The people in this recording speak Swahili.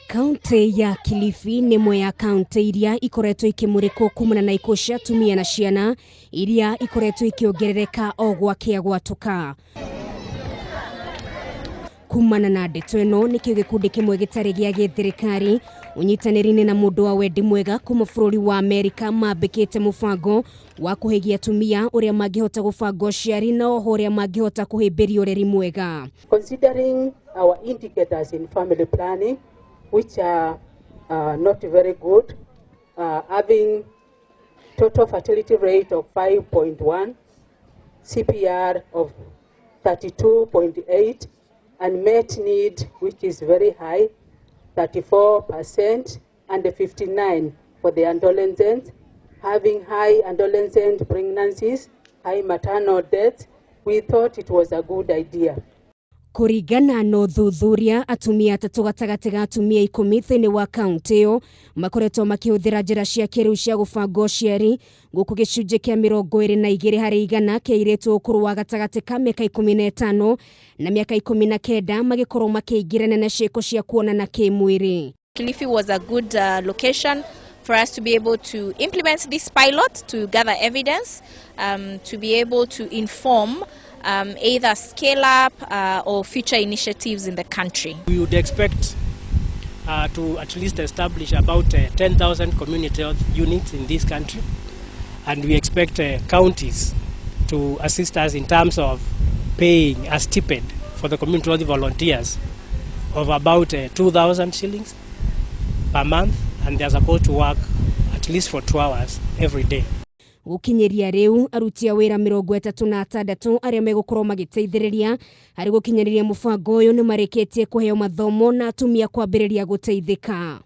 Kaunti ya Kilifi ni imwe ya kaunti iria ikoretwo ikimurikwo kumana na ikuu cia atumia na ciana iria ikoretwo ikiongerereka o gwakĩa gwatuka. Kumana na ndeto ĩno nĩkĩo gikundi kimwe gitari gĩa thirikari unyitaniri-ini na mundu wa wendi mwega kuma bururi wa Amerika mambĩkĩte mubango wa kũhĩgia atumia uria mangĩhota gubanga uciari na oho uria mangĩhota kũhĩmbĩria ureri mwega. Considering our indicators in family planning, which are not very good, having total fertility rate of 5.1, CPR of 32.8, and met need, which is very high, 34%, and 59% for the adolescents, having high adolescent pregnancies, high maternal deaths, we thought it was a good idea. Kuringana na uthuthuria, atumia atatu gatagati ga atumia 10 thĩinĩ wa kaunti ĩyo makoretwo makĩhũthĩra njĩra cia kĩrĩu cia gũbanga ũciari, gũkũ gĩcunjĩ kĩa 22 harĩ igana kĩa airĩtu ũkũrũ wa gatagati ka mĩaka 15 na mĩaka 19 magĩkorwo makĩingĩrana na ciĩko cia kuona na kĩmwĩrĩ. Kilifi was a good location for us to be able to implement this pilot, to gather evidence, to be able to inform either scale up or future initiatives in the country. We would expect to at least establish about 10,000 community health units in this country, and we expect counties to assist us in terms of paying a stipend for the community health volunteers of about 2,000 shillings per month, and they are supposed to work at least for 2 hours every day. Gukinyeria riu aruti a wira 36 aria megukorwo magiteithĩrĩria harĩ gukinyĩria mubango uyu ni marĩkĩtie kuheo mathomo na atumia kwambĩrĩria guteithĩka.